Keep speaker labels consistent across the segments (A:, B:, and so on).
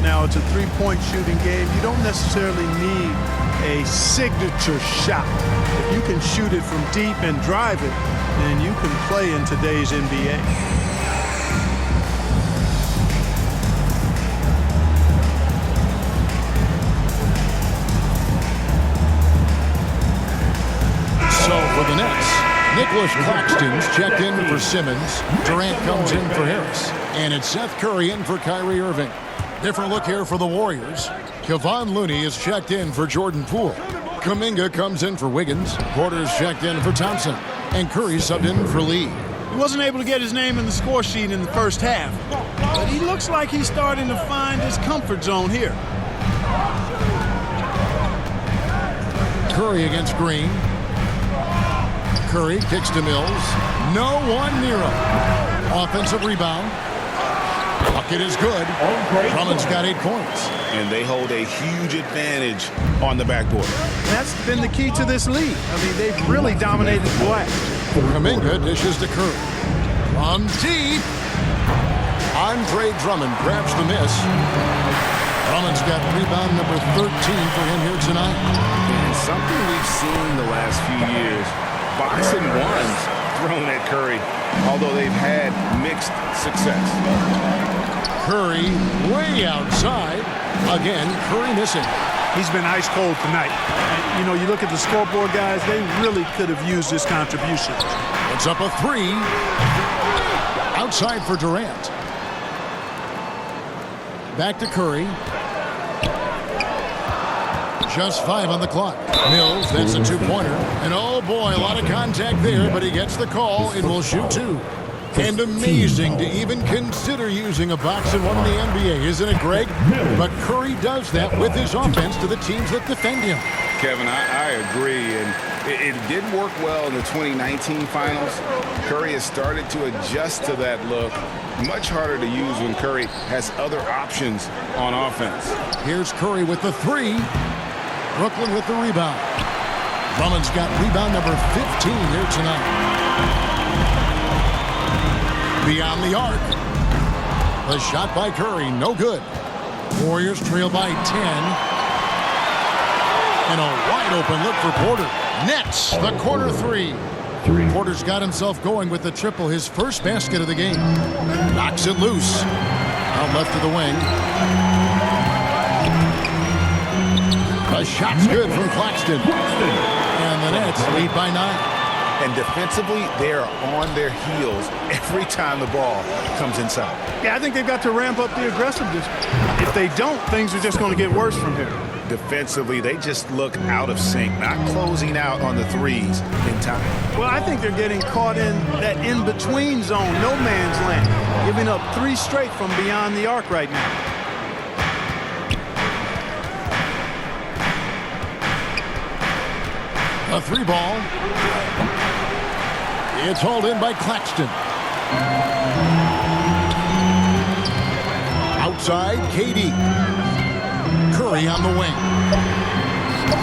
A: now. It's a three-point shooting game. You don't necessarily need a signature shot. If you can shoot it from deep and drive it, then you can play in today's NBA.
B: So for the Nets, Nicholas Claxton's checked in for Simmons. Durant comes in for Harris. And it's Seth Curry in for Kyrie Irving. Different look here for the Warriors. Kevon Looney is checked in for Jordan Poole. Kuminga comes in for Wiggins. Porter's checked in for Thompson. And Curry subbed in for Lee.
A: He wasn't able to get his name in the score sheet in the first half, but he looks like he's starting to find his comfort zone here.
B: Curry against Green. Curry kicks to Mills. No one near him. Offensive rebound. Bucket is good. Drummond's got 8 points.
C: And they hold a huge advantage on the backboard.
A: That's been the key to this league. I mean, they've really dominated the glass.
B: Kuminga dishes to Curry. From deep. Andre Drummond grabs the miss. Drummond's got rebound number 13 for him here tonight.
C: And something we've seen the last few years. Box and ones thrown at Curry, although they've had mixed success.
B: Curry way outside. Again, Curry missing.
A: He's been ice cold tonight. And, you know, you look at the scoreboard, guys, they really could have used his contribution.
B: It's up a 3. Outside for Durant. Back to Curry. Just 5 on the clock. Mills, that's a 2-pointer. And oh boy, a lot of contact there, but he gets the call and will shoot 2. And amazing to even consider using a box and one in the NBA, isn't it, Greg? But Curry does that with his offense to the teams that defend him.
C: Kevin, I agree, and it did work well in the 2019 finals. Curry has started to adjust to that look. Much harder to use when Curry has other options on offense.
B: Here's Curry with the 3. Brooklyn with the rebound. Drummond's got rebound number 15 here tonight. Beyond the arc. The shot by Curry, no good. Warriors trail by 10. And a wide open look for Porter. Nets, the corner 3. Porter's got himself going with the triple, his first basket of the game. Knocks it loose. Out left of the wing. The shot's good from Claxton. And the Nets lead by 9.
C: And defensively, they're on their heels every time the ball comes inside.
A: Yeah, I think they've got to ramp up the aggressiveness. If they don't, things are just going to get worse from here.
C: Defensively, they just look out of sync, not closing out on the threes in time.
A: Well, I think they're getting caught in that in-between zone, no man's land, giving up 3 straight from beyond the arc right now.
B: A 3 ball. It's hauled in by Claxton. Outside, KD. Curry on the wing.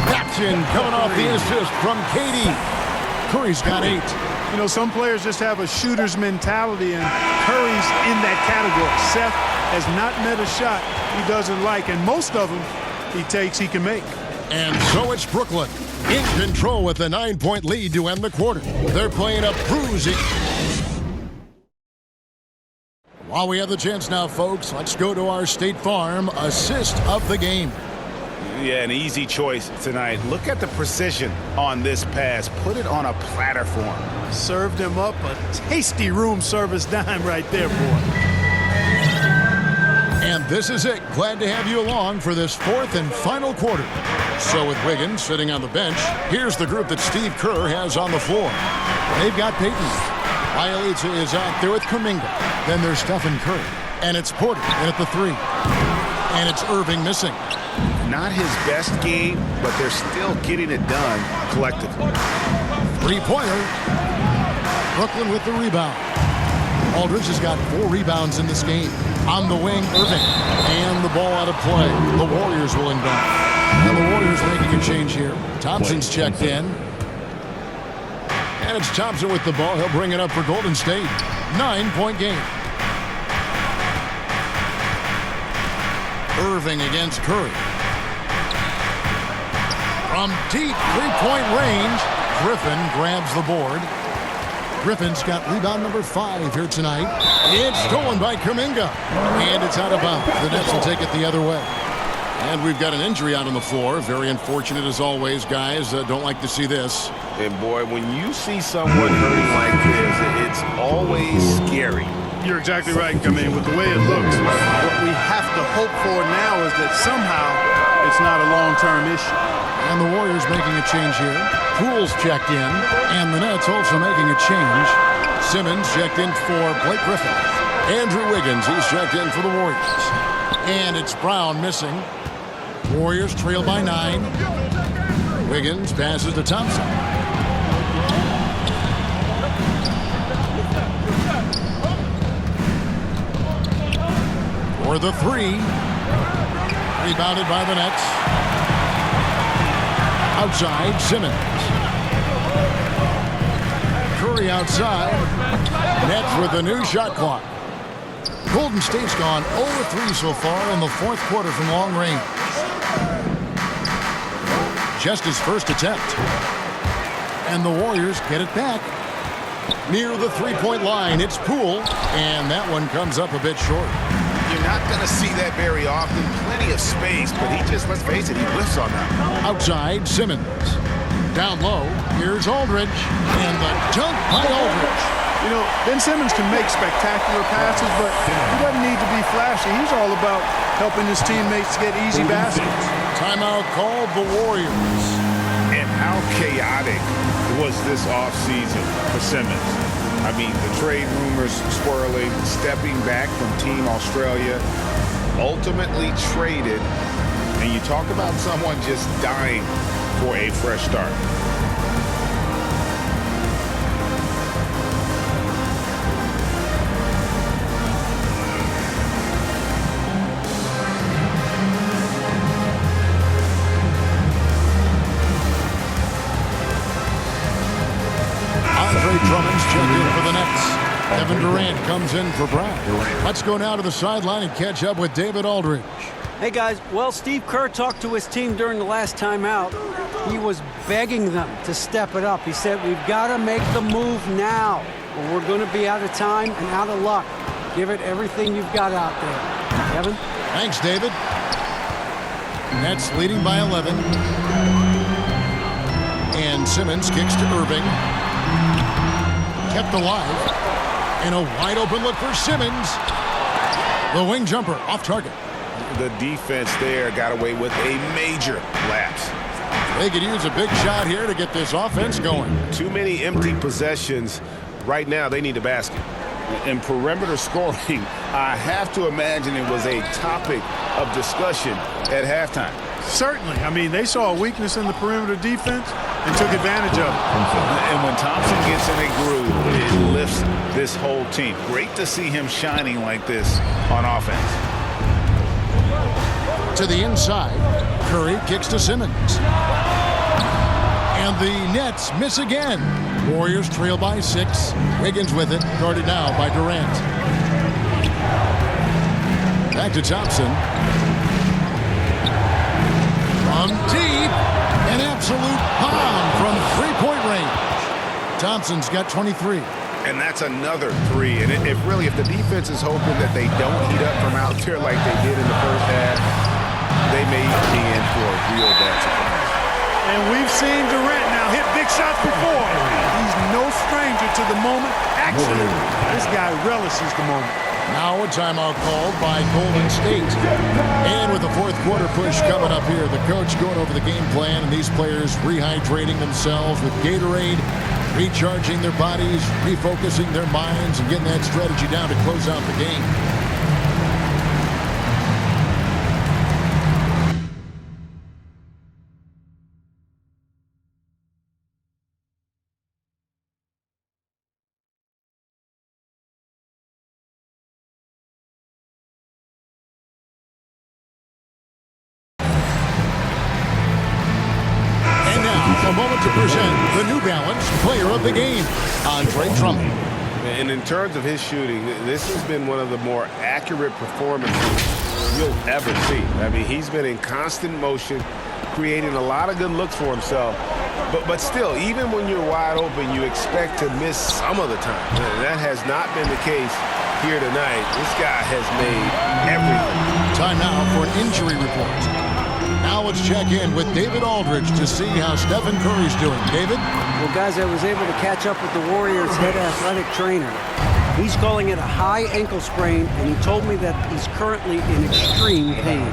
B: That's in, coming off the assist from KD. Curry's got 8.
A: You know, some players just have a shooter's mentality, and Curry's in that category. Seth has not met a shot he doesn't like, and most of them he takes he can make.
B: And so it's Brooklyn in control with a 9-point lead to end the quarter. They're playing a bruising. While we have the chance now, folks, let's go to our State Farm assist of the game.
C: Yeah, an easy choice tonight. Look at the precision on this pass. Put it on a platter for him.
A: Served him up a tasty room service dime right there, boy.
B: And this is it. Glad to have you along for this 4th and final quarter. So with Wiggins sitting on the bench, here's the group that Steve Kerr has on the floor. They've got Payton. Bielitsa is out there with Kuminga. Then there's Stephen Curry. And it's Porter in at the 3. And it's Irving missing.
C: Not his best game, but they're still getting it done collectively.
B: 3-pointer. Brooklyn with the rebound. Aldridge has got 4 rebounds in this game. On the wing, Irving. And the ball out of play. The Warriors will inbound. And the Warriors making a change here. Thompson's checked in. And it's Thompson with the ball. He'll bring it up for Golden State. 9-point game. Irving against Curry. From deep three-point range, Griffin grabs the board. Griffin's got rebound number 5 here tonight. It's stolen by Kuminga. And it's out of bounds. The Nets will take it the other way. And we've got an injury out on the floor. Very unfortunate as always, guys. Don't like to see this.
C: And boy, when you see someone hurting like this, it's always scary.
A: You're exactly right, I mean, with the way it looks. What we have to hope for now is that somehow it's not a long-term issue.
B: And the Warriors making a change here. Poole's checked in, and the Nets also making a change. Simmons checked in for Blake Griffin. Andrew Wiggins, he's checked in for the Warriors. And it's Brown missing. Warriors trail by 9. Wiggins passes to Thompson. For the 3. Rebounded by the Nets. Outside, Simmons. Curry outside. Nets with a new shot clock. Golden State's gone 0-3 so far in the fourth quarter from long range. Just his first attempt. And the Warriors get it back. Near the three-point line, it's Poole. And that one comes up a bit short.
C: You're not going to see that very often. Plenty of space, but he just, let's face it, he whiffs on that.
B: Outside, Simmons. Down low, here's Aldridge. And the dunk by Aldridge.
A: You know, Ben Simmons can make spectacular passes, but he doesn't need to be flashy. He's all about helping his teammates get easy baskets.
B: Timeout called the Warriors.
C: And how chaotic was this offseason for Simmons? I mean, the trade rumors swirling, stepping back from Team Australia, ultimately traded, and you talk about someone just dying for a fresh start.
B: Drummond's checked in for the Nets. Kevin Durant comes in for Brown. Let's go now to the sideline and catch up with David Aldridge.
D: Hey, guys. Well, Steve Kerr talked to his team during the last timeout. He was begging them to step it up. He said, we've got to make the move now, or we're going to be out of time and out of luck. Give it everything you've got out there. Kevin?
B: Thanks, David. Nets leading by 11. And Simmons kicks to Irving. Kept alive. And a wide open look for Simmons. The wing jumper off target.
C: The defense there got away with a major lapse.
B: They could use a big shot here to get this offense going.
C: Too many empty possessions. Right now, they need a basket. And perimeter scoring, I have to imagine it was a topic of discussion at halftime.
A: Certainly. I mean, they saw a weakness in the perimeter defense and took advantage of it.
C: And when Thompson gets in a groove, it lifts this whole team. Great to see him shining like this on offense.
B: To the inside, Curry kicks to Simmons. And the Nets miss again. Warriors trail by 6. Wiggins with it, guarded now by Durant. Back to Thompson. From deep, an absolute bomb from three-point range. Thompson's got 23.
C: And that's another 3. And if the defense is hoping that they don't heat up from out there like they did in the first half, they may be in for a real bad surprise.
A: And we've seen Durant now hit big shots before. He's no stranger to the moment. Actually, this guy relishes the moment.
B: Now a timeout called by Golden State. And with the fourth quarter push coming up here, the coach going over the game plan and these players rehydrating themselves with Gatorade, recharging their bodies, refocusing their minds, and getting that strategy down to close out the game. A moment to present the New Balance Player of the Game, Andre Drummond.
C: And in terms of his shooting, this has been one of the more accurate performances you'll ever see. I mean, he's been in constant motion, creating a lot of good looks for himself. But still, even when you're wide open, you expect to miss some of the time. And that has not been the case here tonight. This guy has made everything.
B: Time now for an injury report. Now let's check in with David Aldridge to see how Stephen Curry's doing. David?
D: Well, guys, I was able to catch up with the Warriors' head athletic trainer. He's calling it a high ankle sprain, and he told me that he's currently in extreme pain.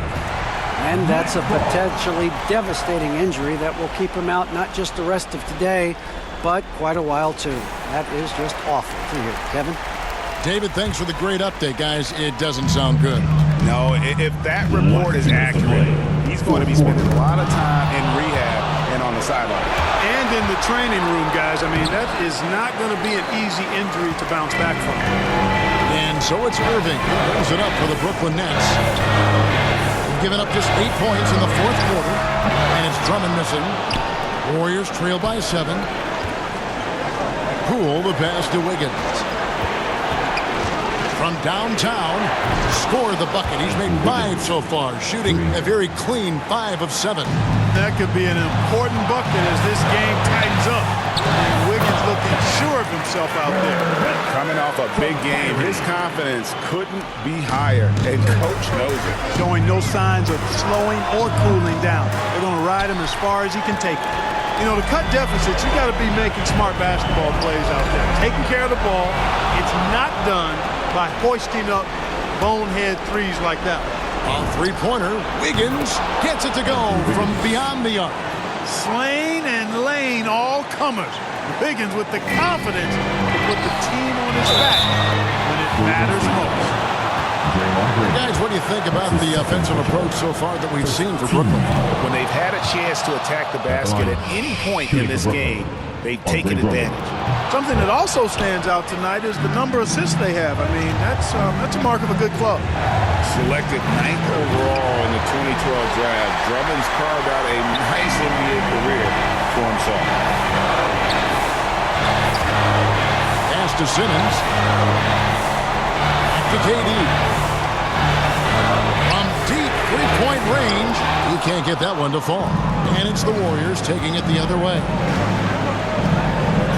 D: And that's a potentially devastating injury that will keep him out not just the rest of today, but quite a while too. That is just awful to hear. Kevin?
B: David, thanks for the great update, guys. It doesn't sound good.
C: No, if that report is accurate, he's going to be spending a lot of time in rehab and on the sideline.
A: And in the training room, guys. I mean, that is not going to be an easy injury to bounce back from.
B: And so it's Irving who brings it up for the Brooklyn Nets. Given up just 8 points in the fourth quarter, and it's Drummond missing. Warriors trail by 7. Poole the pass to Wiggins. From downtown, scored the bucket. He's made 5 so far, shooting a very clean 5 of 7.
A: That could be an important bucket as this game tightens up. And Wiggins looking sure of himself out there.
C: Coming off a big game, his confidence couldn't be higher, and Coach knows it.
A: Showing no signs of slowing or cooling down. They're going to ride him as far as he can take it. You know, to cut deficits, you got to be making smart basketball plays out there. Taking care of the ball. It's not done by hoisting up bonehead threes like that.
B: A three-pointer, Wiggins gets it to go from beyond the arc.
A: Slane and Lane all comers. Wiggins with the confidence to put the team on his back when it matters most.
B: Guys, what do you think about the offensive approach so far that we've seen for Brooklyn?
C: When they've had a chance to attack the basket at any point in this game, they've taken advantage.
A: Something that also stands out tonight is the number of assists they have. I mean, that's a mark of a good club.
C: Selected 9th overall in the 2012 draft, Drummond's carved out a nice NBA career for himself.
B: Pass to Simmons. Back to KD. From deep three-point range, he can't get that one to fall. And it's the Warriors taking it the other way.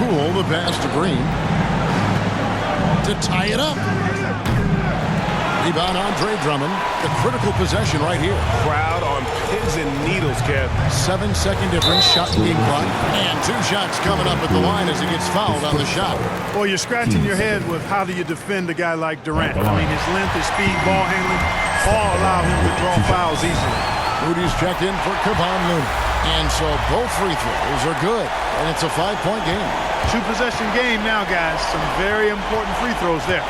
B: Poole the pass to Green. To tie it up. Rebound Andre Drummond. The critical possession right here.
C: Crowd on pins and needles, Kev.
B: 7-second difference, shot game clock. And 2 shots coming up at the line as he gets fouled on the shot.
A: Well, you're scratching your head with how do you defend a guy like Durant. I mean, his length, his speed, ball handling, all allow him to draw fouls easily.
B: Moody's checked in for Kevon Looney. And so both free throws are good. And it's a 5-point game.
A: 2-possession game now, guys. Some very important free throws there.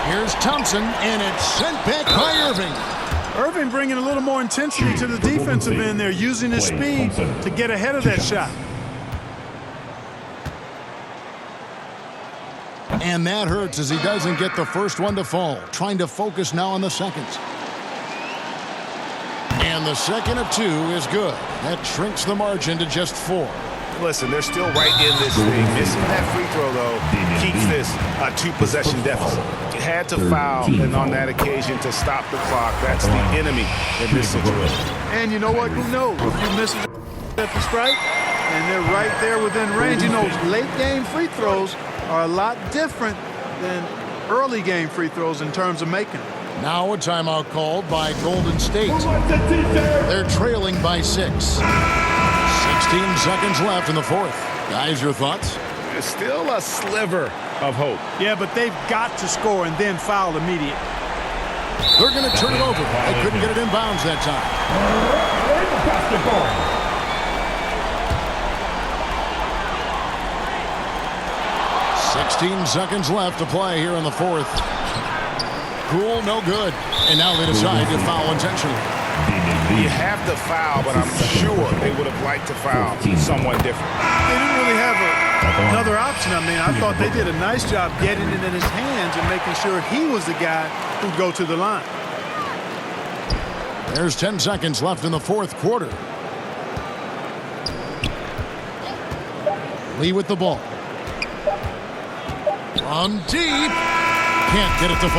B: Here's Thompson, and it's sent back by Irving.
A: Irving bringing a little more intensity to the defensive end there, using his speed to get ahead of that shot.
B: And that hurts as he doesn't get the first one to fall. Trying to focus now on the seconds. And the second of 2 is good. That shrinks the margin to just 4.
C: Listen, they're still right in this thing. Missing that free throw, though, keeps this a 2-possession deficit. You had to foul, and on that occasion, to stop the clock. That's the enemy in this situation.
A: And you know what? Who knows? If you miss it at the strike, and they're right there within range. You know, late-game free throws are a lot different than early-game free throws in terms of making them.
B: Now a timeout called by Golden State. They're trailing by 6. 16 seconds left in the fourth. Guys, your thoughts?
C: There's still a sliver of hope.
A: Yeah, but they've got to score and then foul immediately.
B: They're going to turn it over. They couldn't get it in bounds that time. 16 seconds left to play here in the fourth. Poole, no good. And now they decide to foul intentionally.
C: You have to foul, but I'm sure they would have liked to foul someone different.
A: They didn't really have another option. I mean, I thought they did a nice job getting it in his hands and making sure he was the guy who'd go to the line.
B: There's 10 seconds left in the fourth quarter. Lee with the ball. From deep. Can't get it to fall.